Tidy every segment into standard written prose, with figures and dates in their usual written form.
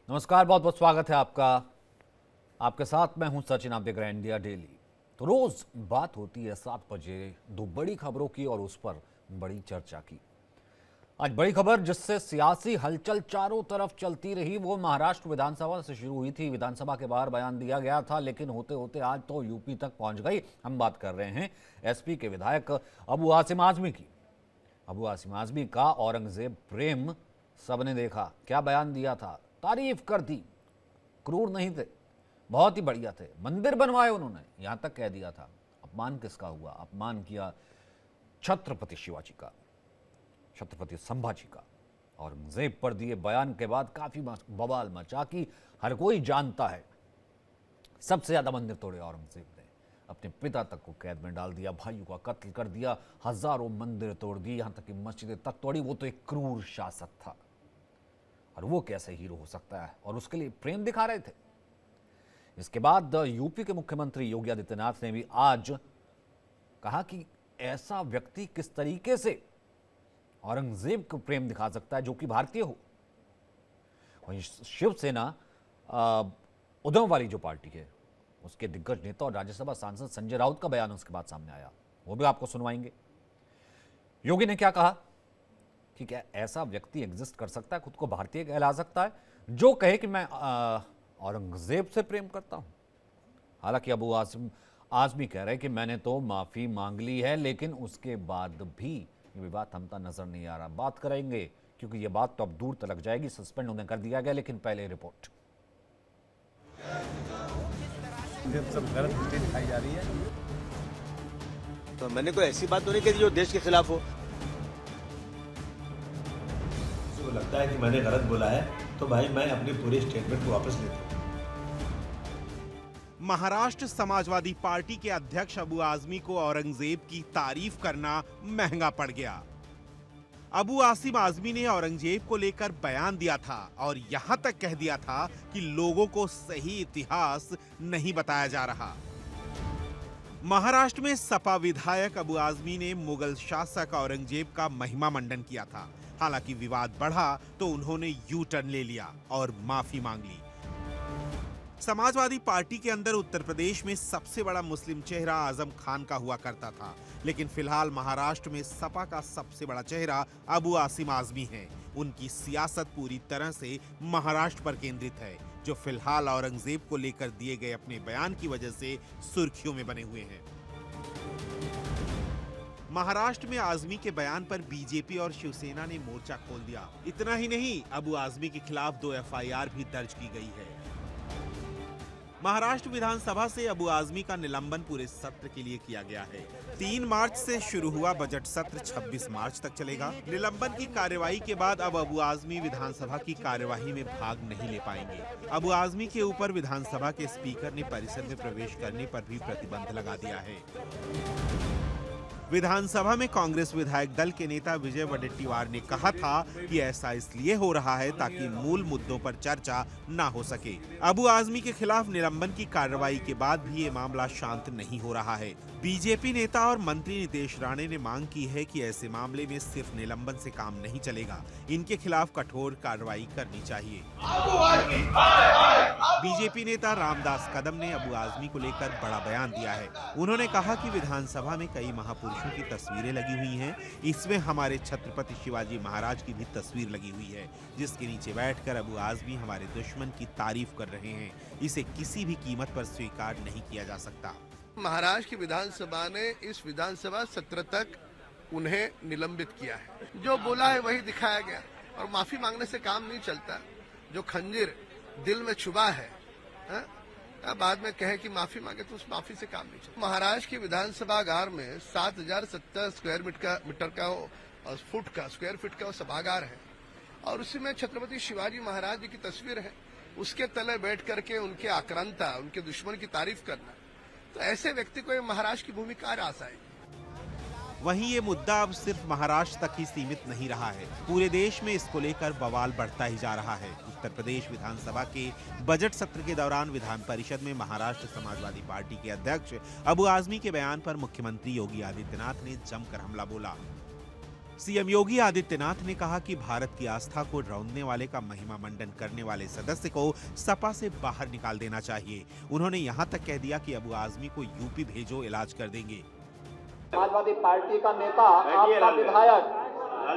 नमस्कार, बहुत बहुत स्वागत है आपका। आपके साथ मैं हूं सचिन। आप देख रहे हैं इंडिया डेली। तो रोज बात होती है 7 बजे दो बड़ी खबरों की और उस पर बड़ी चर्चा की। आज बड़ी खबर जिससे सियासी हलचल चारों तरफ चलती रही वो महाराष्ट्र विधानसभा से शुरू हुई थी। विधानसभा के बाहर बयान दिया गया था, लेकिन होते होते आज तो यूपी तक पहुंच गई। हम बात कर रहे हैं एसपी के विधायक अबू आसिम आजमी की। अबू आसिम आजमी का औरंगजेब प्रेम सबने देखा, क्या बयान दिया था, तारीफ कर दी। क्रूर नहीं थे, बहुत ही बढ़िया थे, मंदिर बनवाए उन्होंने, यहां तक कह दिया था। अपमान किसका हुआ? अपमान किया छत्रपति शिवाजी का, छत्रपति संभाजी का। औरंगजेब पर दिए बयान के बाद काफी बवाल मचा कि हर कोई जानता है सबसे ज्यादा मंदिर तोड़े औरंगजेब ने। अपने पिता तक को कैद में डाल दिया, भाइयों का कत्ल कर दिया, हजारों मंदिर तोड़ दी, यहां तक कि मस्जिदें तक तोड़ी। वो तो एक क्रूर शासक था और वो कैसे हीरो हो सकता है? और उसके लिए प्रेम दिखा रहे थे। इसके बाद यूपी के मुख्यमंत्री योगी आदित्यनाथ ने भी आज कहा कि ऐसा व्यक्ति किस तरीके से औरंगजेब को प्रेम दिखा सकता है जो कि भारतीय हो। वहीं शिवसेना उद्धव वाली जो पार्टी है उसके दिग्गज नेता और राज्यसभा सांसद संजय राउत का बयान उसके बाद सामने आया, वो भी आपको सुनवाएंगे। योगी ने क्या कहा कि क्या ऐसा व्यक्ति एग्जिस्ट कर सकता है, खुद को भारतीय कहला सकता है, जो कहे कि मैं औरंगजेब से प्रेम करता हूं। हालांकि अबू आसिम आजमी कह रहे हैं कि मैंने तो माफी मांग ली है, लेकिन उसके बाद भी ये विवाद थमता नजर नहीं आ रहा। बात करेंगे क्योंकि ये बात तो अब दूर तक जाएगी। सस्पेंड उन्हें कर दिया गया, लेकिन पहले रिपोर्ट। सब गलत स्थिति दिखाई जा रही है। तो मैंने कोई ऐसी बात तो नहीं कही जो देश के खिलाफ हो। किसी को लगता है कि मैंने गलत बोला है तो भाई मैं अपनी पूरी स्टेटमेंट को वापस लेता हूँ। महाराष्ट्र समाजवादी पार्टी के अध्यक्ष अबू आजमी को औरंगजेब की तारीफ करना महंगा पड़ गया। अबू आसिम आजमी ने औरंगजेब को लेकर बयान दिया था और यहां तक कह दिया था कि लोगों को सही इतिहास नहीं बताया जा रहा। महाराष्ट्र में सपा विधायक अबू आजमी ने मुगल शासक औरंगजेब का महिमा मंडन किया था। हालांकि विवाद बढ़ा तो उन्होंने यू टर्न ले लिया और माफी मांग ली। समाजवादी पार्टी के अंदर उत्तर प्रदेश में सबसे बड़ा मुस्लिम चेहरा आजम खान का हुआ करता था, लेकिन फिलहाल महाराष्ट्र में सपा का सबसे बड़ा चेहरा अबू आसिम आजमी है। उनकी सियासत पूरी तरह से महाराष्ट्र पर केंद्रित है, जो फिलहाल औरंगजेब को लेकर दिए गए अपने बयान की वजह से सुर्खियों में बने हुए हैं। महाराष्ट्र में आजमी के बयान पर बीजेपी और शिवसेना ने मोर्चा खोल दिया। इतना ही नहीं, अबू आजमी के खिलाफ 2 एफआईआर भी दर्ज की गई है। महाराष्ट्र विधानसभा से अबू आजमी का निलंबन पूरे सत्र के लिए किया गया है। 3 मार्च से शुरू हुआ बजट सत्र 26 मार्च तक चलेगा। निलंबन की कार्यवाही के बाद अब अबू आजमी विधानसभा की कार्यवाही में भाग नहीं ले पाएंगे। अबू आजमी के ऊपर विधानसभा के स्पीकर ने परिसर में प्रवेश करने पर भी प्रतिबंध लगा दिया है। विधानसभा में कांग्रेस विधायक दल के नेता विजय वडेट्टीवार ने कहा था कि ऐसा इसलिए हो रहा है ताकि मूल मुद्दों पर चर्चा न हो सके। अबू आजमी के खिलाफ निलंबन की कार्रवाई के बाद भी ये मामला शांत नहीं हो रहा है। बीजेपी नेता और मंत्री नितेश राणे ने मांग की है कि ऐसे मामले में सिर्फ निलंबन से काम नहीं चलेगा, इनके खिलाफ कठोर कार्रवाई करनी चाहिए। बीजेपी नेता रामदास कदम ने अबू आजमी को लेकर बड़ा बयान दिया है। उन्होंने कहा कि विधानसभा में कई महापुरुषों की तस्वीरें लगी हुई हैं। इसमें हमारे छत्रपति शिवाजी महाराज की भी तस्वीर लगी हुई है, जिसके नीचे बैठकर अबू आजमी हमारे दुश्मन की तारीफ कर रहे हैं। इसे किसी भी कीमत पर स्वीकार नहीं किया जा सकता। महाराष्ट्र की विधानसभा ने इस विधानसभा सत्र तक उन्हें निलंबित किया है। जो बोला है वही दिखाया गया और माफी मांगने से काम नहीं चलता। जो खंजीर दिल में छुपा है, बाद में कहे कि माफी मांगे तो उस माफी से काम नहीं चलता। महाराष्ट्र की विधानसभागार में 7070 स्क्वायर मीटर का और स्क्वायर फीट का सभागार है और उसी में छत्रपति शिवाजी महाराज जी की तस्वीर है। उसके तले बैठ करके उनके आक्रांता, उनके दुश्मन की तारीफ करना, तो ऐसे व्यक्ति को महाराष्ट्र की भूमि कहाँ रास आएगी। वहीं ये मुद्दा अब सिर्फ महाराष्ट्र तक ही सीमित नहीं रहा है, पूरे देश में इसको लेकर बवाल बढ़ता ही जा रहा है। उत्तर प्रदेश विधानसभा के बजट सत्र के दौरान विधान परिषद में महाराष्ट्र समाजवादी पार्टी के अध्यक्ष अबू आजमी के बयान पर मुख्यमंत्री योगी आदित्यनाथ ने जमकर हमला बोला। सीएम योगी आदित्यनाथ ने कहा कि भारत की आस्था को रौंदने वाले का महिमा मंडन करने वाले सदस्य को सपा से बाहर निकाल देना चाहिए। उन्होंने यहां तक कह दिया कि अबू आजमी को यूपी भेजो, इलाज कर देंगे। समाजवादी पार्टी का नेता,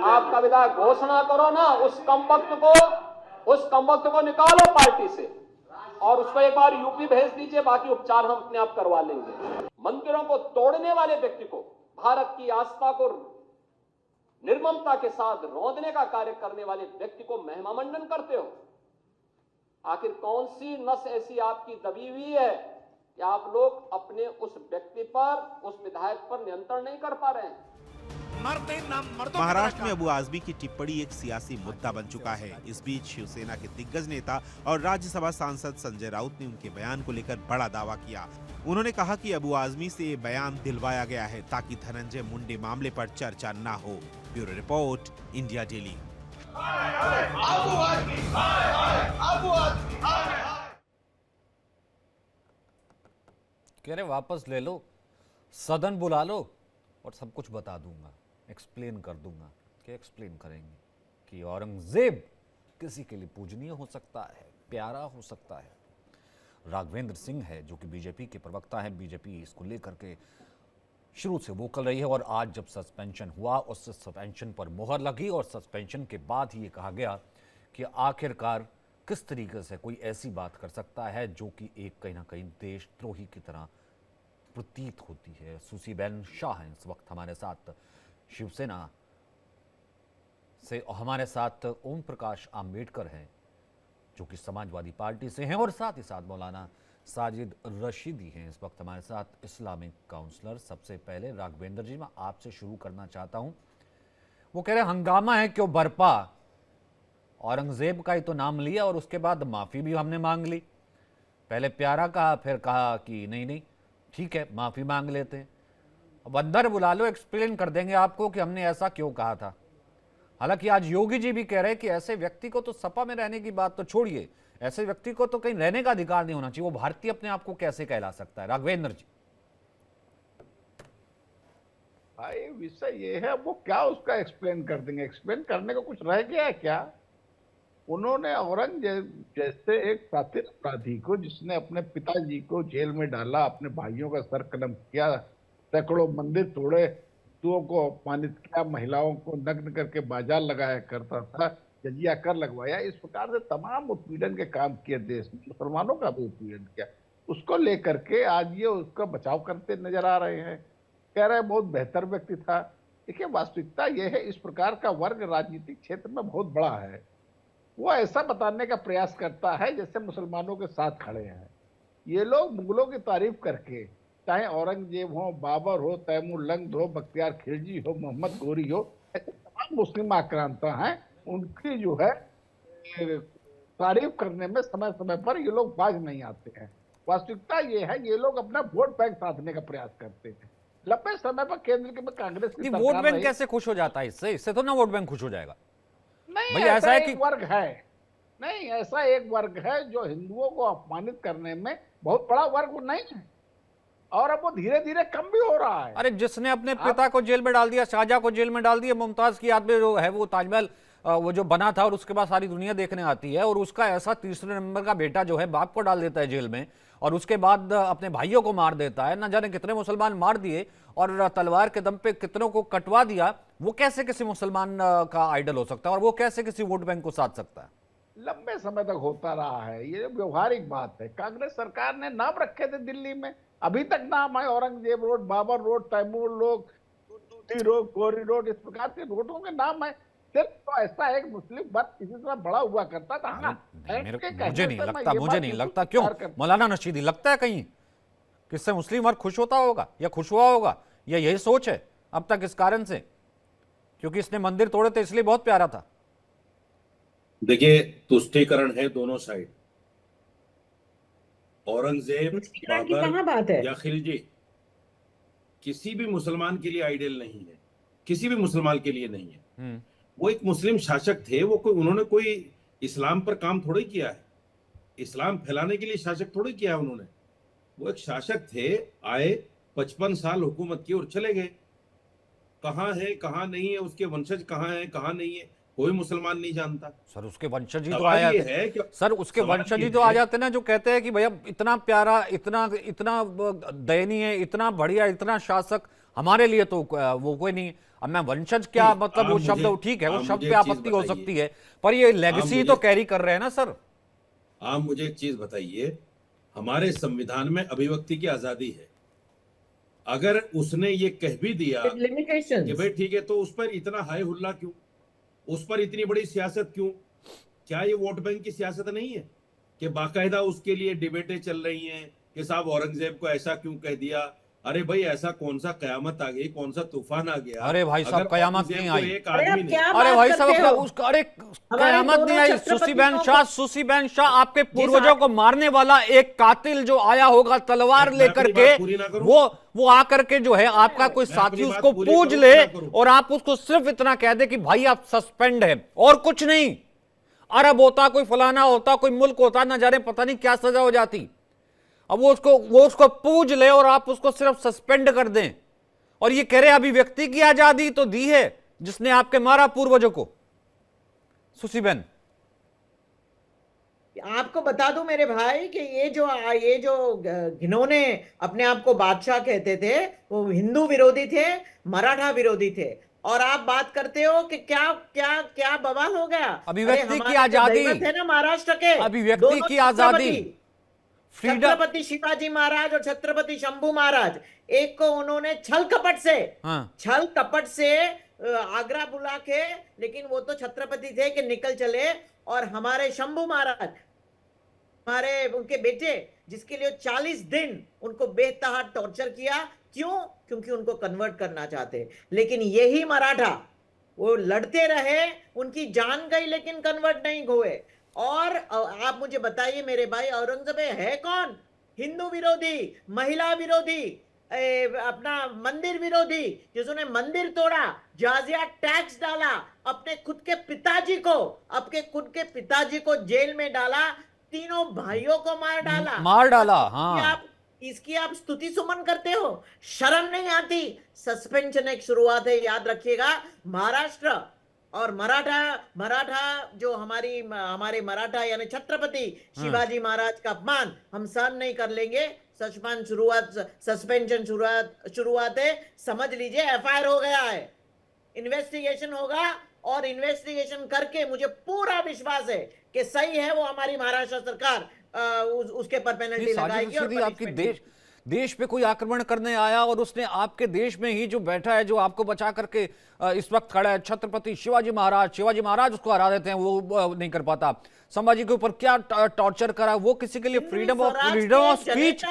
आपका विधायक घोषणा करो ना, उस कमबख्त को निकालो पार्टी से और उसको एक बार यूपी भेज दीजिए, बाकी उपचार हम अपने आप करवा लेंगे। मंदिरों को तोड़ने वाले व्यक्ति को, भारत की आस्था को निर्ममता के साथ रौंदने का कार्य करने वाले व्यक्ति को महिमा मंडन करते हो। आखिर कौन सी नस ऐसी आपकी दबी हुई है कि आप लोग अपने उस व्यक्ति पर, उस विधायक पर नियंत्रण नहीं कर पा रहे हैं? महाराष्ट्र में अबू आजमी की टिप्पणी एक सियासी मुद्दा बन चुका है। इस बीच शिवसेना के दिग्गज नेता और राज्यसभा सांसद संजय राउत ने उनके बयान को लेकर बड़ा दावा किया। उन्होंने कहा कि अबू आजमी से ये बयान दिलवाया गया है ताकि धनंजय मुंडे मामले पर चर्चा न हो। Bureau report, India daily. कह रहे वापस ले लो, सदन बुला लो और सब कुछ बता दूंगा, एक्सप्लेन कर दूंगा। क्या एक्सप्लेन करेंगे कि औरंगजेब किसी के लिए पूजनीय हो सकता है, प्यारा हो सकता है। राघवेंद्र सिंह है जो कि बीजेपी के प्रवक्ता हैं, बीजेपी इसको लेकर के शुरू से वोकल रही है और आज जब सस्पेंशन हुआ, उस सस्पेंशन पर मोहर लगी और सस्पेंशन के बाद ही ये कहा गया कि आखिरकार किस तरीके से कोई ऐसी बात कर सकता है जो कि एक कहीं ना कहीं देशद्रोही की तरह प्रतीत होती है। सुसीबेन शाह हैं इस वक्त हमारे साथ शिवसेना से, और हमारे साथ ओम प्रकाश आम्बेडकर हैं जो कि समाजवादी पार्टी से हैं, और साथ ही साथ मौलाना साजिद रशीदी हैं इस वक्त हमारे साथ, इस्लामिक काउंसलर। सबसे पहले राघवेंद्र जी, मैं आपसे शुरू करना चाहता हूं। वो कह रहे हंगामा है क्यों बरपा, औरंगजेब का ही तो नाम लिया और उसके बाद माफी भी हमने मांग ली। पहले प्यारा कहा, फिर कहा कि नहीं ठीक है माफी मांग लेते हैं। अब अंदर बुला लो, एक्सप्लेन कर देंगे आपको कि हमने ऐसा क्यों कहा था। हालांकि आज योगी जी भी कह रहे हैं कि ऐसे व्यक्ति को तो सपा में रहने की बात तो छोड़िए, ऐसे व्यक्ति को तो कहीं रहने का अधिकार नहीं होना चाहिए। वो भारतीय अपने आप को कैसे कहला सकता है? राघवेंद्र जी भाई, विषय ये है, वो क्या उसका एक्सप्लेन कर देंगे? एक्सप्लेन करने को कुछ रह गया है क्या? उन्होंने औरंगजेब जैसे एक साथी अपराधी को, जिसने अपने पिताजी को जेल में डाला, अपने भाइयों का सर कलम किया, सैकड़ों मंदिर तोड़े, हिंदुओं को अपमानित किया, महिलाओं को नग्न करके बाजार लगाया करता था, जजिया कर लगवाया, इस प्रकार से तमाम उत्पीड़न के काम किए देश में, मुसलमानों का भी उत्पीड़न किया, उसको लेकर के आज ये उसका बचाव करते नजर आ रहे हैं। कह रहे हैं बहुत बेहतर व्यक्ति था। देखिए, वास्तविकता यह है, इस प्रकार का वर्ग राजनीतिक क्षेत्र में बहुत बड़ा है। वो ऐसा बताने का प्रयास करता है जैसे मुसलमानों के साथ खड़े हैं। ये लोग मुगलों की तारीफ करके, चाहे औरंगजेब हो, बाबर हो, तैमूर लंग हो, बख्तियार खिलजी हो, मोहम्मद गोरी हो, ऐसे तमाम मुस्लिम आक्रांता हैं, उनकी जो है तारीफ करने में समय समय पर ये लोग बाज नहीं आते हैं। वास्तविकता ये है, ये लोग अपना वोट बैंक साधने का प्रयास करते हैं। लंबे समय पर केंद्र में कांग्रेस की वोट बैंक कैसे खुश हो जाता है? इससे तो ना वोट बैंक खुश हो जाएगा। नहीं, भैया ऐसा है कि वर्ग है, नहीं, ऐसा एक वर्ग है जो हिंदुओं को अपमानित करने में बहुत बड़ा वर्ग नहीं है, और अब वो धीरे धीरे कम भी हो रहा है। अरे जिसने अपने पिता को जेल में डाल दिया, शाहजहां को जेल में डाल दिया, मुमताज की याद में जो है वो ताजमहल वो जो बना था और उसके बाद सारी दुनिया देखने आती है, और उसका ऐसा तीसरे नंबर का बेटा जो है बाप को डाल देता है जेल में, और उसके बाद अपने भाइयों को मार देता है। न जाने कितने मुसलमान मार दिए और तलवार के दम पे कितनों को कटवा दिया। वो कैसे किसी मुसलमान का आइडल हो सकता है, और वो कैसे किसी वोट बैंक को साध सकता है? लंबे समय तक होता रहा है, ये व्यवहारिक बात है। कांग्रेस सरकार ने नाम रखे थे दिल्ली में, अभी तक नाम है, Aurangzeb road, Babar road, Taimur road, road, कोरी रोड, इस प्रकार के रोडों के नाम है। सिर्फ तो ऐसा एक मुस्लिम वर्ग इसी तरह बड़ा हुआ करता था। मुझे नहीं लगता। क्यों मौलाना नशीदी, लगता है कहीं किससे मुस्लिम वर्ग खुश होता होगा या खुश हुआ होगा, या यही सोच है अब तक इस कारण से क्योंकि इसने मंदिर तोड़े थे इसलिए बहुत प्यारा था? देखिए, तुष्टीकरण है दोनों साइड। औरंगजेब, बाबर या खिलजी किसी भी मुसलमान के लिए आइडियल नहीं है, किसी भी मुसलमान के लिए नहीं है। वो एक मुस्लिम शासक थे, उन्होंने कोई इस्लाम पर काम थोड़ी किया है, इस्लाम फैलाने के लिए शासक थोड़ी किया है उन्होंने। वो एक शासक थे, आए 55 साल हुकूमत की और चले गए। कहाँ है कहाँ नहीं है, उसके वंशज कहाँ है कहाँ नहीं है, कोई मुसलमान नहीं जानता। सर उसके वंशज ही तो सवाल आ ये जाते है कि सर उसके सवाल वंशज ये ही तो आ है- जाते ना, जो कहते हैं कि भैया इतना प्यारा, इतना इतना दयनीय, इतना बढ़िया, इतना शासक हमारे लिए तो वो कोई नहीं है। अब मैं वंशज क्या नहीं, मतलब, वो आप शब्द मुझे- ठीक है, वो आप शब्द मुझे पे एक चीज आपत्ति हो बताइए। सकती है, पर ये लेगेसी मुझे- तो कैरी कर रहे हैं ना सर। आप मुझे एक चीज बताइए, हमारे संविधान में अभिव्यक्ति की आजादी है। अगर उसने ये कह भी दिया कि भाई ठीक है, तो उस पर इतना हाय हुल्ला क्यों, उस पर इतनी बड़ी सियासत क्यों? क्या ये वोट बैंक की सियासत नहीं है कि बाकायदा उसके लिए डिबेटें चल रही हैं कि साहब औरंगजेब को ऐसा क्यों कह दिया? अरे भाई, ऐसा कौन सा कयामत आ गई, कौन सा तूफान आ गया? अरे भाई साहब, अगर कयामत औरंगजेब नहीं को आई। एक आदमी ने अरे भाई साहब, उसका अरे कयामत नहीं आई। सुसीबेन शाह आपके पूर्वजों को मारने वाला एक कातिल जो आया होगा तलवार मैं लेकर अपनी के, बात पूरी ना करूं? वो आकर के जो है आपका कोई मैं साथी अपनी बात उसको पूरी पूज करूं ले ना करूं? और आप उसको सिर्फ इतना कह दे कि भाई आप सस्पेंड है, और कुछ नहीं। अरब होता, कोई फलाना होता, कोई मुल्क होता, ना जाने पता नहीं क्या सजा हो जाती। अब वो उसको पूज ले और आप उसको सिर्फ सस्पेंड कर दें, और ये कह रहे अभिव्यक्ति की आजादी तो दी है जिसने आपके मारा पूर्वजों को। सुसीबेन, आपको बता दूं मेरे भाई कि ये जो घिनौने अपने आप को बादशाह कहते थे, वो हिंदू विरोधी थे, मराठा विरोधी थे। और आप बात करते हो कि क्या क्या क्या बवाल हो गया। अभिव्यक्ति की हमारे जो आजादी, दैवत है ना महाराष्ट्र के, अभिव्यक्ति दोनों की आजादी, फ्रीडम। छत्रपति शिवाजी महाराज और छत्रपति शंभू महाराज, एक को उन्होंने छल कपट से आगरा बुला के, लेकिन वो तो छत्रपति थे कि निकल चले। और हमारे शंभू महाराज, हमारे उनके बेटे, जिसके लिए 40 दिन उनको बेतहा टॉर्चर किया। क्यों? क्योंकि उनको कन्वर्ट करना चाहते। लेकिन यही मराठा वो लड़ते रहे, उनकी जान गई लेकिन कन्वर्ट नहीं हुए। और आप मुझे बताइए मेरे भाई, औरंगजेब है कौन? हिंदू विरोधी, महिला विरोधी, अपना मंदिर विरोधी, जिसने मंदिर तोड़ा, जाजिया टैक्स डाला, अपने खुद के पिताजी को जेल में डाला, तीनों भाइयों को मार डाला। हाँ। इसकी आप स्तुति सुमन करते हो, शर्म नहीं आती? सस्पेंशन एक शुरुआत है, याद रखिएगा। महाराष्ट्र और मराठा जो हमारे मराठा यानी छत्रपति शिवाजी महाराज का अपमान हम सहन नहीं कर लेंगे। सस्पेंशन शुरुआत है, समझ लीजिए। एफआईआर हो गया है, इन्वेस्टिगेशन होगा, और इन्वेस्टिगेशन करके मुझे पूरा विश्वास है कि सही है वो हमारी महाराष्ट्र सरकार उसके पर पेनल्टी लगाएगी। और आपकी देश पे कोई आक्रमण करने आया और उसने आपके देश में ही जो बैठा है, जो आपको बचा करके इस वक्त खड़ा है, छत्रपति शिवाजी महाराज उसको हरा देते हैं, वो नहीं कर पाता। संभाजी के ऊपर क्या टॉर्चर करा, वो किसी के लिए फ्रीडम ऑफ स्पीच,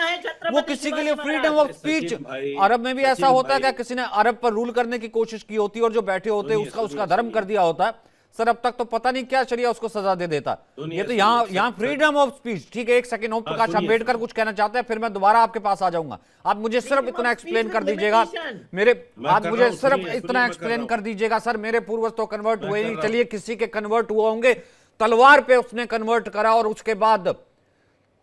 वो किसी के लिए फ्रीडम ऑफ स्पीच। अरब में भी ऐसा होता है क्या? किसी ने अरब पर रूल करने की कोशिश की होती है और जो बैठे होते हैं उसका धर्म कर दिया होता है। सर अब तक तो पता नहीं क्या शरिया उसको सजा दे देता। ये तो यहाँ फ्रीडम ऑफ स्पीच। ठीक है, एक सेकंड, ओम प्रकाश अम्बेडकर कुछ कहना चाहते हैं, फिर मैं दोबारा आपके पास आ जाऊंगा। आप मुझे सिर्फ इतना एक्सप्लेन कर दीजिएगा सर, मेरे पूर्वज तो कन्वर्ट हुए नहीं, चलिए किसी के कन्वर्ट हुए होंगे, तलवार पे उसने कन्वर्ट करा, और उसके बाद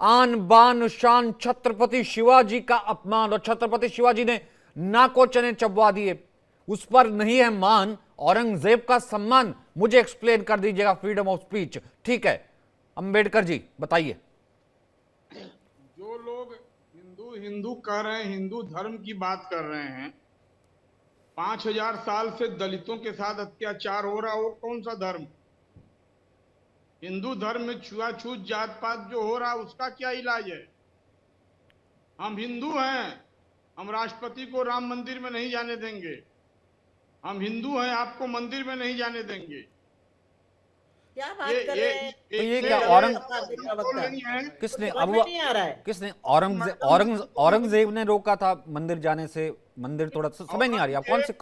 आन बान शान छत्रपति शिवाजी का अपमान, और छत्रपति शिवाजी ने नाको चने चबवा दिए, उस पर नहीं है मान। औरंगजेब का सम्मान, मुझे एक्सप्लेन कर दीजिएगा फ्रीडम ऑफ स्पीच। ठीक है, अंबेडकर जी बताइए। जो लोग हिंदू कह रहे हैं, हिंदू धर्म की बात कर रहे हैं, 5000 साल से दलितों के साथ अत्याचार हो रहा, वो कौन सा धर्म? हिंदू धर्म में छुआछूत, जात पात जो हो रहा, उसका क्या इलाज है? हम हिंदू हैं, हम राष्ट्रपति को राम मंदिर में नहीं जाने देंगे। हम हिंदू हैं, आपको मंदिर में नहीं जाने देंगे। क्या बात कर रहे हैं? तो ये क्या किसने औरंगजेब ने रोका था मंदिर जाने से? मंदिर थोड़ा समझ नहीं आ रही आप कौन से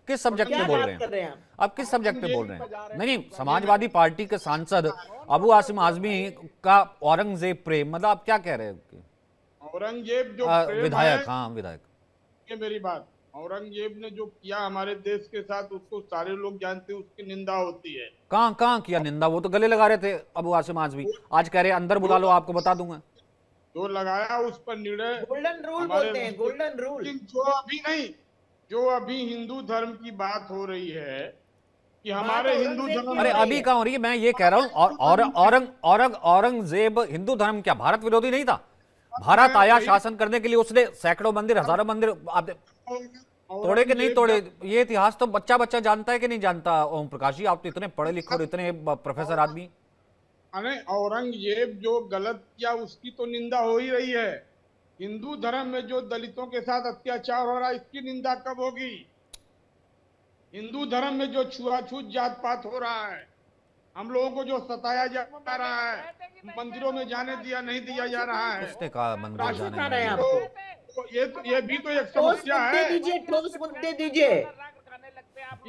किस सब्जेक्ट पे बोल रहे हैं? आप किस सब्जेक्ट पे बोल रहे हैं? नहीं, समाजवादी पार्टी के सांसद अबू आसिम आजमी का औरंगजेब प्रेम, मतलब आप क्या कह रहे हैं? औरंगजेब जो विधायक, हाँ विधायक, ये मेरी बात, औरंगजेब ने जो किया हमारे देश के साथ, उसको सारे लोग जानते हैं, उसकी निंदा होती है। कहाँ किया निंदा? वो तो गले लगा रहे थे अबू आसिम आजमी, आज कह रहे अंदर बुला लो, आपको बता दूंगा। जो लगाया उस पर निर्णय गोल्डन रूल बोलते हैं, गोल्डन रूल। जो अभी नहीं, जो अभी हिंदू धर्म की बात हो रही है कि हमारे हिंदू धर्म, अरे अभी कहाँ हो रही है, मैं ये कह रहा हूँ। और औरंगजेब हिंदू धर्म क्या भारत विरोधी नहीं था? भारत आया शासन करने के लिए, उसने सैकड़ों मंदिर, हजारों मंदिर आप तोड़े कि नहीं तोड़े, ये इतिहास तो बच्चा बच्चा जानता है कि नहीं जानता? ओम प्रकाश जी, आप तो इतने पढ़े लिखे और इतने प्रोफेसर आदमी। अरे औरंगजेब जो गलत किया उसकी तो निंदा हो ही रही है। हिंदू धर्म में जो दलितों के साथ अत्याचार हो रहा है इसकी निंदा कब होगी? हिंदू धर्म में जो छुआछूत जात पात हो रहा है, हम लोगों को जो सताया जा रहा है, मंदिरों में जाने दिया नहीं दिया जा रहा है, उसने कहा मंदिर जाने रहे हैं नहीं। तो ये भी तो एक समस्या है। ठोस मुद्दे दीजिए,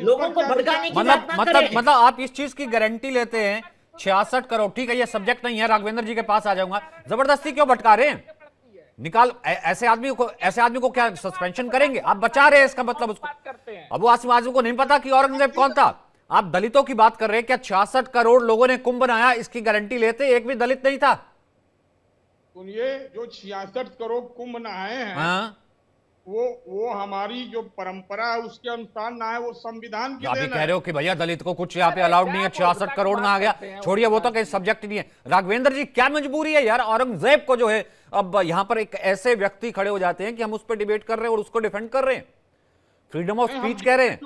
लोगों को भड़काने की बात ना करें। मतलब आप इस चीज की गारंटी लेते हैं 66 करोड़, ठीक है ये सब्जेक्ट नहीं है, राघवेंद्र जी के पास आ जाऊंगा, जबरदस्ती क्यों भटका रहे हैं? निकाल ऐसे आदमी को क्या सस्पेंशन करेंगे? आप बचा रहे हैं, इसका मतलब उसको अबू आसिम आजमी को नहीं पता कि औरंगजेब कौन था? आप दलितों की बात कर रहे हैं, क्या 66 करोड़ लोगों ने कुंभ बनाया, इसकी गारंटी लेते एक भी दलित नहीं था? सुनिए, जो 66 करोड़ कुंभ नहाए हैं, हाँ? वो हमारी जो परंपरा है उसके अनुसार ना है, वो संविधान की आप ही देन कह है। रहे हो कि भैया दलित को कुछ यहाँ पे अलाउड नहीं है, 66 करोड़ ना आ गया, छोड़िए वो तो कहीं सब्जेक्ट नहीं है। राघवेंद्र जी, क्या मजबूरी है यार औरंगजेब को जो है, अब यहाँ पर एक ऐसे व्यक्ति खड़े हो जाते हैं कि हम उस पर डिबेट कर रहे हैं और उसको डिफेंड कर रहे हैं, फ्रीडम ऑफ स्पीच कह रहे हैं।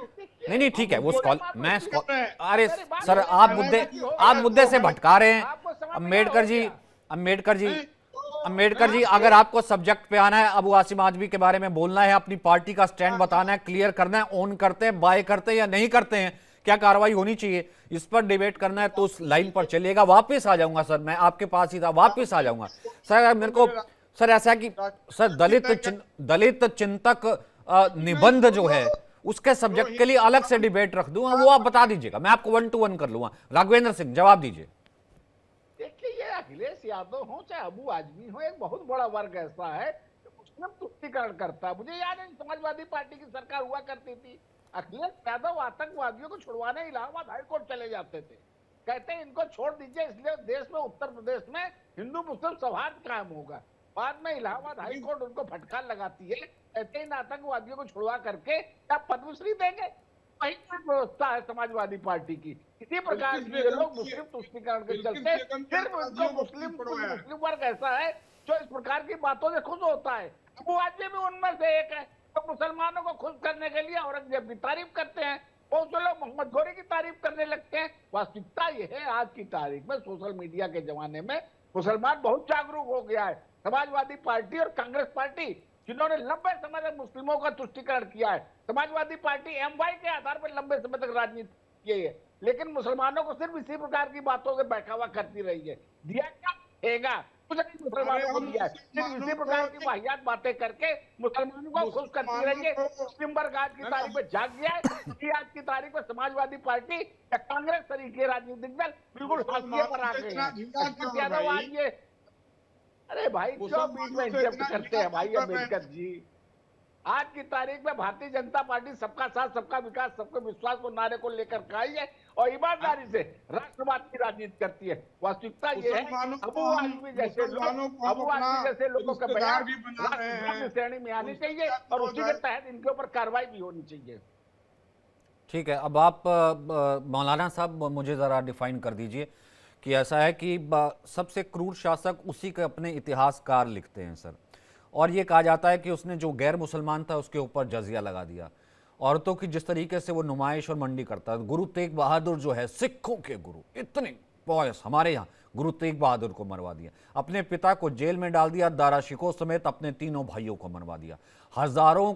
नहीं ठीक है, वो अरे सर आप मुद्दे से भटका रहे हैं। अम्बेडकर जी, अगर आपको सब्जेक्ट पे आना है, अबू आसिम आजमी के बारे में बोलना है, अपनी पार्टी का स्टैंड बताना है, क्लियर करना है, ऑन करते हैं, बाय करते हैं या नहीं करते हैं, क्या कार्रवाई होनी चाहिए, इस पर डिबेट करना है तो उस लाइन पर चलिएगा। वापस आ जाऊंगा सर, मैं आपके पास ही था, वापस आ जाऊंगा सर। मेरे को सर ऐसा है कि सर दलित चिंतक निबंध जो है उसके सब्जेक्ट के लिए अलग से डिबेट रख दूंगा, वो आप बता दीजिएगा, मैं आपको 1 to 1 कर लूंगा। राघवेंद्र सिंह जवाब दीजिए। देखिए, ये अखिलेश यादव हो चाहे अबू आजमी हो, एक बहुत बड़ा वर्ग ऐसा है जो मुस्लिम तुष्टीकरण करता है। मुझे याद है समाजवादी पार्टी की सरकार हुआ करती थी, अखिलेश यादव आतंकवादियों को छुड़वाने इलाहाबाद हाईकोर्ट चले जाते थे, कहते हैं इनको छोड़ दीजिए, इसलिए देश में, उत्तर प्रदेश में हिंदू मुस्लिम सौहार्द कायम होगा। बाद में इलाहाबाद हाईकोर्ट उनको फटकार लगाती है, कहते हैं इन आतंकवादियों को छुड़वा करके क्या पद्मश्री देंगे। वही व्यवस्था है समाजवादी पार्टी की। इसी प्रकार से ये लोग मुस्लिम तुष्टीकरण के चलते फिर उनको मुस्लिम वर्ग ऐसा है जो इस प्रकार की बातों से खुश होता है। अबू आजमी भी उनमें से एक है, तो मुसलमानों को खुश करने के लिए औरंगजेब की तारीफ करते हैं, बहुत से लोग मोहम्मद घोरी की तारीफ करने लगते हैं। वास्तविकता ये है, आज की तारीख में सोशल मीडिया के जमाने में मुसलमान बहुत जागरूक हो गया है। समाजवादी पार्टी और कांग्रेस पार्टी जिन्होंने लंबे समय तक मुस्लिमों का तुष्टीकरण किया है, समाजवादी पार्टी MY के आधार पर लंबे समय तक राजनीति की है, लेकिन मुसलमानों को सिर्फ इसी प्रकार की बातों से बहकावा करती रही है। दिया क्या देगा, कुछ नहीं मुसलमानों को दिया है, सिर्फ इसी प्रकार की वाहियात बातें करके मुसलमानों को खुश करती रही है। मुस्लिम वर्ग आज की तारीख में जाग गया है कि आज की तारीख में समाजवादी पार्टी या कांग्रेस तरीके राजनीतिक दल बिल्कुल हाशिए पर आ गए हैं। अरे भाई क्यों बीच में इंटरप्ट करते हैं भाई अम्बेडकर जी? आज की तारीख में भारतीय जनता पार्टी सबका साथ, सबका विकास, सबका विश्वास को नारे को लेकर आई है और ईमानदारी से राष्ट्रवाद की राजनीति करती है। वास्तविकता ये है, अबू आजमी जैसे लोगों के बयान राष्ट्रवाद श्रेणी में आनी चाहिए और उसी के तहत इनके ऊपर कार्रवाई भी होनी चाहिए। ठीक है, अब आप मौलाना साहब मुझे जरा डिफाइन कर दीजिए कि ऐसा है कि सबसे क्रूर शासक उसी के अपने इतिहासकार लिखते हैं सर, और ये कहा जाता है कि उसने जो गैर मुसलमान था उसके ऊपर जजिया लगा दिया, औरतों की जिस तरीके से वो नुमाइश और मंडी करता है। गुरु तेग बहादुर जो है सिखों के गुरु, इतने पॉयस, हमारे यहाँ गुरु तेग बहादुर को मरवा दिया, अपने पिता को जेल में डाल दिया, दारा शिकोह समेत अपने तीनों भाइयों को मरवा दिया। हजारों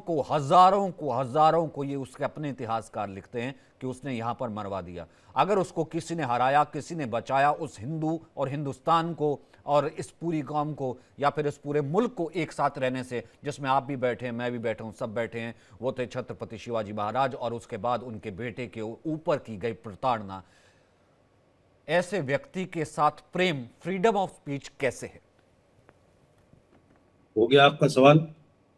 को ये उसके अपने इतिहासकार लिखते हैं कि उसने यहाँ पर मरवा दिया। अगर उसको किसी ने हराया, किसी ने बचाया, उस हिंदू और हिंदुस्तान को और इस पूरी कौम को या फिर इस पूरे मुल्क को एक साथ रहने से, जिसमें आप भी बैठे हैं, मैं भी बैठा हूँ, सब बैठे हैं, वो थे छत्रपति शिवाजी महाराज और उसके बाद उनके बेटे के ऊपर की गई प्रताड़ना। ऐसे व्यक्ति के साथ प्रेम, फ्रीडम ऑफ स्पीच कैसे है? हो गया आपका सवाल?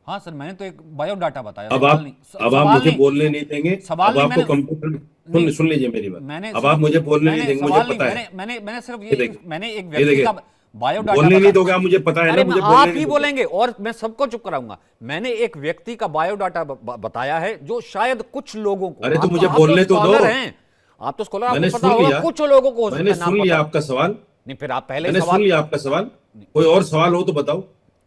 हाँ सर, मैंने तो एक बायोडाटा बताया। अब आप मुझे बोलने नहीं देंगे। अब आपको कंप्यूटर सुन लीजिए मेरी बात। अब आप मुझे बोलने नहीं देंगे, मुझे पता है। मैंने सिर्फ मैंने एक व्यक्ति का बायोडाटा बोलने नहीं दोगे आप, मुझे पता है अरे ना, मुझे आप बोलने ही नहीं बोलेंगे और मैं सबको चुप कराऊंगा। मैंने एक व्यक्ति का बायोडाटा बताया है जो शायद कुछ लोगों को, अरे तो आप मुझे आप बोलने तो दो। स्कॉलर हैं, आप तो स्कॉलर, मैंने आपको पता सुन होगा लिया, कुछ लोगों को हो सकता मैंने है नाम सुन लिया पता। आपका सवाल, नहीं फिर आप पहले मैंने सवाल, सुन लिया आपका सवाल, कोई और सवाल हो तो बताओ।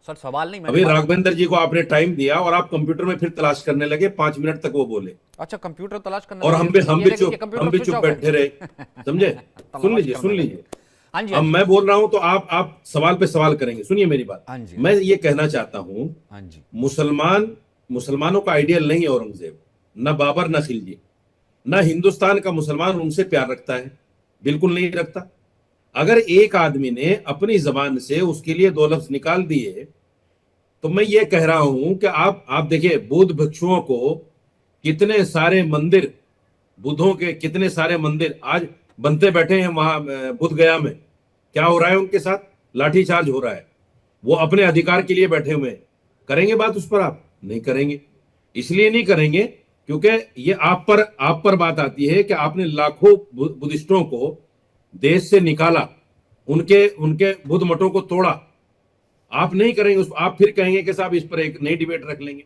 सर सवाल नहीं, अभी मैंने राघवेंद्र जी को आपने टाइम दिया और आप कंप्यूटर में फिर तलाश करने लगे, 5 मिनट तक वो बोले, अच्छा कंप्यूटर तलाश करना, और हम भी ये देखिए, चुप कंप्यूटर स्विच ऑफ है। बैठे रहे, समझे? सुन लीजिए, सुन लीजिए। हाँ जी, अब मैं बोल रहा हूं तो आप सवाल पे सवाल करेंगे, सुनिए मेरी बात। हाँ जी, मैं ये कहना चाहता हूं, हाँ जी, मुसलमानों का आइडियल नहीं है औरंगजेब, ना बाबर, ना खिलजी, ना हिंदुस्तान का मुसलमान उनसे प्यार रखता है, बिल्कुल नहीं रखता। अगर एक आदमी ने अपनी जबान से उसके लिए 2 लफ्ज निकाल दिए, तो मैं ये कह रहा हूं कि आप देखिए, बुद्ध भिक्षुओं को कितने सारे मंदिर, बुद्धों के कितने सारे मंदिर आज बनते बैठे हैं वहां बुद्ध गया में। क्या हो रहा है उनके साथ? लाठीचार्ज हो रहा है। वो अपने अधिकार के लिए बैठे हुए हैं। करेंगे बात उस पर? आप नहीं करेंगे। इसलिए नहीं करेंगे क्योंकि ये आप पर बात आती है कि आपने लाखों बुद्धिस्टों को देश से निकाला, उनके बुद्ध मठों को तोड़ा। आप नहीं करेंगे आप फिर कहेंगे कि साहब इस पर एक नई डिबेट रख लेंगे।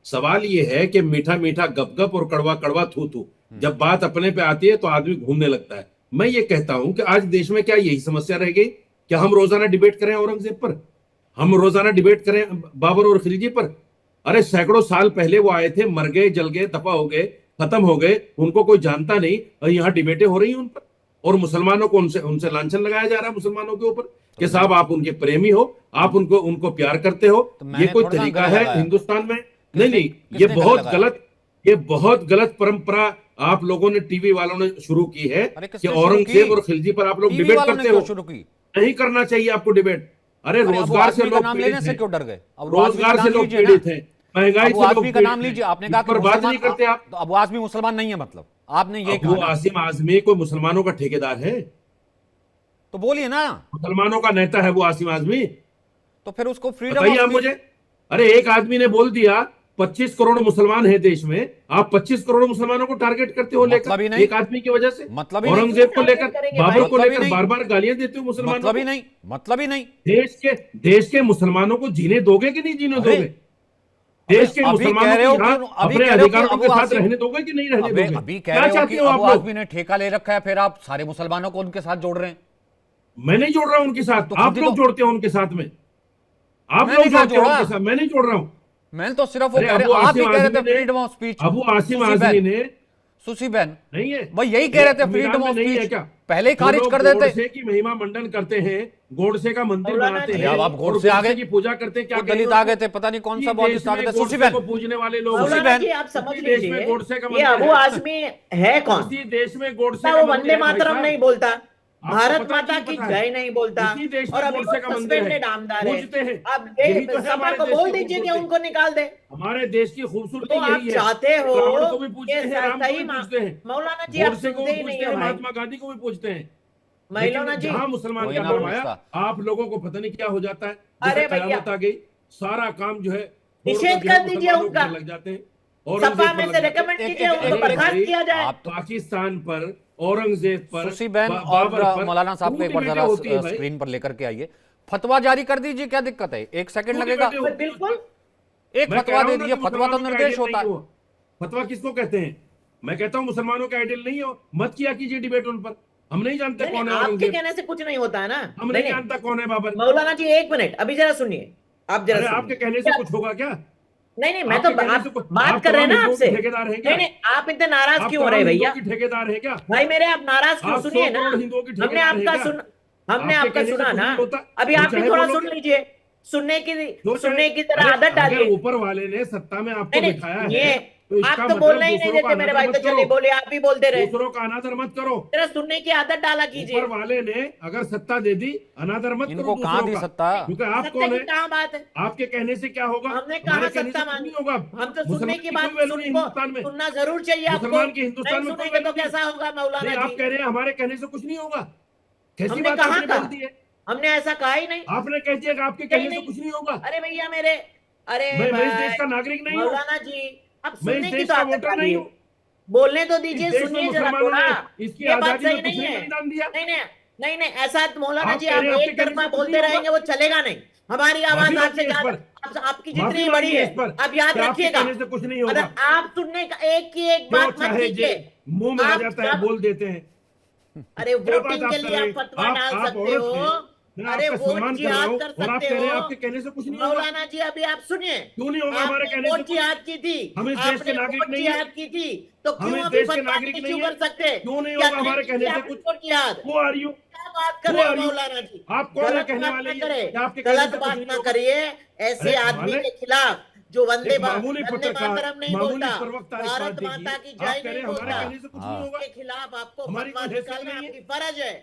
सवाल ये है कि मीठा मीठा गप गप और कड़वा कड़वा थू थू, जब बात अपने पे आती है तो आदमी घूमने लगता है। मैं ये कहता हूं कि आज देश में क्या यही समस्या रह गई कि हम रोजाना डिबेट करें औरंगजेब पर, हम रोजाना डिबेट करें बाबर और खिलजी पर? अरे सैकड़ों साल पहले वो आए थे, मर गए, जल गए, दफा हो गए, खत्म हो गए, उनको कोई जानता नहीं, और यहाँ डिबेटें हो रही हैं उन पर, और मुसलमानों को उनसे लांछन लगाया जा रहा है मुसलमानों के ऊपर कि साहब आप उनके प्रेमी हो, आप उनको प्यार करते हो। ये कोई तरीका है हिंदुस्तान में? नहीं, ये बहुत गलत परंपरा आप लोगों ने, टीवी वालों ने शुरू की है कि औरंगजेब और खिलजी पर आप लोग डिबेट करते हो। नहीं करना चाहिए आपको डिबेट। अरे रोजगार से लोग पीड़ित हैं, क्यों डर गए? रोजगार से लोग पीड़ित हैं, महंगाई से लोग का नाम लीजिए। आपने कहा पर बात नहीं करते आप। तो अबू आजमी मुसलमान नहीं है, मतलब आपने ये कहा। आसिम आजमी कोई मुसलमानों का ठेकेदार है? तो बोलिए ना। मुसलमानों का नेता है वो आसिम आजमी, तो फिर उसको फ्रीडम बताइए आप मुझे। अरे एक आदमी ने बोल दिया 25 करोड़ मुसलमान है देश में, आप 25 करोड़ मुसलमानों को टारगेट करते हो लेकर, एक आदमी की वजह से। मतलब औरंगजेब को लेकर, बाबर को लेकर बार बार गालियां देते हो मुसलमानों को। मतलब ही नहीं। देश के मुसलमानों को जीने दोगे कि नहीं जीने दोगे? देश के मुसलमानों को अपने अधिकारों के साथ रहने दोगे कि नहीं रहने दोगे? अभी कह रहे हो कि अबू आजमी ने ठेका ले रखा है, फिर आप सारे मुसलमानों को उनके साथ जोड़ रहे हैं। मैं नहीं जोड़ रहा हूं उनके साथ, आप लोग जोड़ते हो उनके साथ में, आप लोग जोड़ते हो उनके साथ, मैं नहीं जोड़ रहा हूं। मैं तो सिर्फ वो कह रहे, आप ही कह रहे थे freedom of speech. Abu Asim Azmi ने, सुसी बहन नहीं है भाई, यही कह रहे थे फ्रीडम ऑफ स्पीच, क्या पहले ही खारिज कर देते? गोडसे की महिमा मंडन करते हैं, गोडसे का मंदिर बनाते हैं, आप गोडसे आ गए की पूजा करते हैं, क्या दलित आ गए थे, पता नहीं कौन सा बहुत आ गए थे। सुसी बहन को पूजने वाले लोग, आप समझ लीजिए गोडसे का मंदिर, अबू आजमी है कौन? इसी देश में गोडसे वो वंदे मातरम नहीं बोलता, भारत माता की जय नहीं बोलता, और अभी वो सस्पेंडेड आमदार है। आप सपा को बोल दीजिए कि उनको निकाल दे। हमारे देश की खूबसूरती तो आप चाहते हो सही मौलाना जी, आप सुनते ही नहीं है। महात्मा गांधी को भी पूछते हैं मौलाना जी। जहां मुसलमान का नाम आया, आप लोगों को पता नहीं क्या हो जाता है। अरे भैया आ गई, सारा काम जो है निषेध कर दीजिए उनका, लग जाते हैं, सपा में से रिकमेंड कीजिए उनको बर्खास्त किया जाए। पाकिस्तान पर, औरंगजेब पर, सुसी बहन और मौलाना साहब को एक बार जरा स्क्रीन पर लेकर के आइए। फतवा जारी कर दीजिए, क्या दिक्कत है? 1 सेकंड लगेगा, बिल्कुल एक फतवा दे दीजिए। फतवा तो निर्देश होता है। फतवा किसको कहते हैं? मैं कहता हूं मुसलमानों का आइडियल नहीं हो, मत किया कीजिए डिबेट उन पर। हम नहीं जानते कौन है आपके कहने से कुछ नहीं होता है ना, हम नहीं जानता कौन है बाबर। मौलाना जी 1 मिनट अभी जरा सुनिए, आप जरा आपके कहने से कुछ होगा क्या? नहीं, मैं तो बात कर रहे हैं ना आपसे। नहीं, आप इतने नाराज क्यों हो रहे भैया? ठेकेदार है क्या भाई मेरे? आप नाराज क्यों? सुनिए ना, हमने आपका सुना ना, अभी आप भी थोड़ा सुन लीजिए। सुनने की तरह आदत डालिए। ऊपर वाले ने सत्ता में आपको बिठाया है, आप तो बोलना ही नहीं देते मेरे भाई, तो चलिए बोले, आप भी बोलते रहे। दूसरों का अनादर मत करो, तेरा सुनने की आदत डाला कीजिए। ऊपर वाले ने अगर सत्ता दे दी, अनादर मत इनको कहां दी सत्ता? क्योंकि आप कौन है? कहां बात है? आपके कहने से क्या होगा? हमने कहा सत्ता मांगी होगा, हम तो सुनने की बात सुनना जरूर चाहिए आपको। मुसलमान की हिंदुस्तान में सुनेंगे तो कैसा होगा मौलाना जी? आप कह रहे हैं हमारे कहने से कुछ नहीं होगा, कैसी हमने बात कहा आपने बोल दी है? हमने ऐसा कहा ही नहीं। आपने कह दिया कि आपके कहने से कुछ नहीं होगा। अरे भैया मेरे, अरे मैं इस देश का नागरिक नहीं हूँ मौलाना जी, आप मैं सुनने इस की देश तो का आदत वोटर नहीं हूँ। बोलने तो दीजिए, सुनिए जरा थोड़ा। इसकी ये बात आजादी सही में नहीं कुछ है। बलिदान दिया। नहीं, नहीं नहीं, ऐसा मौलाना आप जी कह आप रहे हैं आपके एक कहने तरफा से कुछ बोलते नहीं रहेंगे, वो चलेगा नहीं। हमारी आवाज माफी आपसे मांगिए इस ज्यादा, पर। आपकी जितनी माफी बड़ी मांगिए है, इस पर। आप याद क्या आपके रखिएगा। कहने से कुछ नहीं अगर होगा? आप सुनने का एक की एक जो बात मत चाहे कीजिए। मुंह में आ आप जाता है जब बोल देते हैं। अरे क्या बात वोटिंग आप के कर लिए रहे आप हैं? फतवा डाल आप सकते औरत हो। हैं, मैं अरे आपका वोट सम्मान कर रहा जिहाद हूँ कर और आप सकते कह रहे हैं हो। आपके कहने से कुछ नहीं होगा। मौलाना जी अभी आप सुनिए, क्यों नहीं होगा हमारे आपने कहने से वोट कुछ? जिहाद की थी, हम इस देश के आपने नागरिक वोट नहीं है? जिहाद की थी, तो हम क्यों इस अभी देश के फतवा नागरिक नहीं नहीं इश्यू है? कर सकते? क्यों नहीं क्या होगा हमारे नहीं कहने किया से आपने कुछ? वोट जिहाद? Who are you? क्या बात कर Who रहे हो are you? मौलाना जी? आप कौन है गलत कहने बात वाले ना ये? करे, क्या आपके कहने गलत से कुछ बात नहीं ना होगा? करिए। ऐसे अरे आदमी कमाल है। के खिलाफ जो एक मामूली वंदे पत्रकार, मातरम नहीं मामूली बोलता, प्रवक्ता इस भारत पार्टी माता की, की आप जय कह रहे नहीं हैं हमारे बोलता, कहने से कुछ नहीं होगा? के खिलाफ आपको हमारी फतवा कोई हैसियत निकालना नहीं है? आपकी फर्ज है।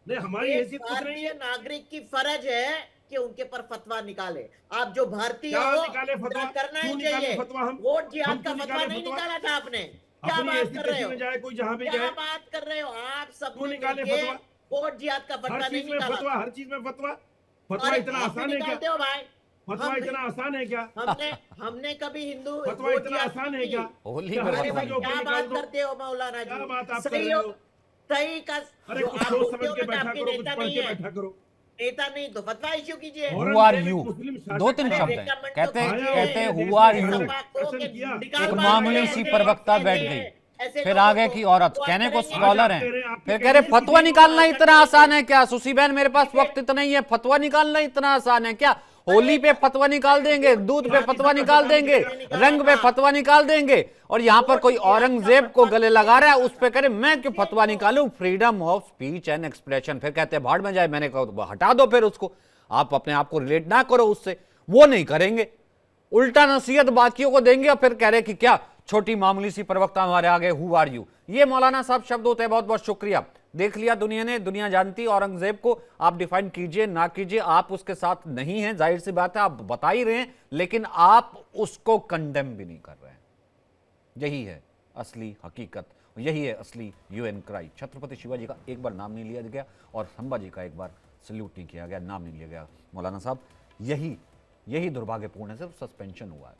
नहीं, हमारी एक हैसियत कुछ नहीं भारतीय है। नागरिक की फर्ज है कि उनके पर फतवा निकाले। आप जो भारतीय क्या हो, निकाले फतवा? करना ही क्यों निकाले चाहिए। फतवा? हम वोट हम जिहाद का क्यों फतवा निकाले नहीं फतवा? निकाला था आपने। क्या अपनी बात ऐसी कर रहे तैसी हो? में जाए कोई जहां भी क्या जाए। बात कर रहे हो? आप सब क्यों निकाले मिलके फतवा? वोट जिहाद का हर फतवा नहीं चीज में निकाला। फतवा, हर चीज में फतवा। फतवा अरे इतना आप भी आसान है क्या? निकालते हो भाई। फतवा हम इतना आसान है क्या? हमने कभी हिंदू फतवा वोट इतना जिहाद आसान नहीं है की। क्या? होली क्या में हर अरे किसी भाई के ऊपर क्या निकाल बात दो? करते हो मौलाना जी? क्या बात आप कर सही रहे हो, हो? सही का अरे जो कुछ आप सोच बोलते समझ हो के ना कि बैठा आपके करो, कुछ नेता पढ़ नहीं के है, बैठा करो। नेता नहीं तो फतवा इश्यू कीजिए। हु आर यू, मुस्लिम शासक दो तीन अरे शब्द हैं, recommend कहते तो कीजिए। कहते देश हु में आर शासक यू, सपा को शासन कि किया। निकाल एक बाहर मामूली करें, सी ऐसे प्रवक्ता लोग बैठ कहते गई, हैं, ऐसे फिर लोगों आगे को की औरत दुआ कहने को करेंगे। स्कॉलर आप कह रहे हैं, हैं, आपके फिर कहने कह रहे से फतवा किसी निकालना को इतना आकर आसान है क्या? सुसी बहन मेरे पास वक्त इतना ही है, फतवा निकालना इतना आसान है क्या? होली पे फतवा निकाल देंगे, दूध पे फतवा निकाल देंगे, रंग पे फतवा निकाल देंगे, और यहाँ पर कोई औरंगजेब को गले लगा रहा है, उस पे करे मैं क्यों फतवा निकालूं? Freedom of speech and expression. फिर कहते हैं भाड़ में जाए, मैंने कहा हटा दो फिर उसको, आप अपने आप को रिलेट ना करो उससे। वो नहीं करेंगे, उल्टा नसीहत बाकियों को देंगे और फिर कह रहे कि क्या छोटी मामूली सी प्रवक्ता हमारे आगे, हु आर यू। ये मौलाना साहब शब्द होते हैं। बहुत बहुत शुक्रिया। देख लिया दुनिया ने, दुनिया जानती औरंगजेब को। आप डिफाइन कीजिए ना कीजिए, आप उसके साथ नहीं हैं, जाहिर सी बात है, आप बता ही रहे हैं, लेकिन आप उसको कंडेम भी नहीं कर रहे हैं। यही है असली हकीकत, यही है असली यूएन क्राई। छत्रपति शिवाजी का एक बार नाम नहीं लिया गया और संभाजी का एक बार सल्यूट नहीं किया गया, नाम नहीं लिया गया। मौलाना साहब, यही दुर्भाग्यपूर्ण है, सिर्फ सस्पेंशन हुआ है।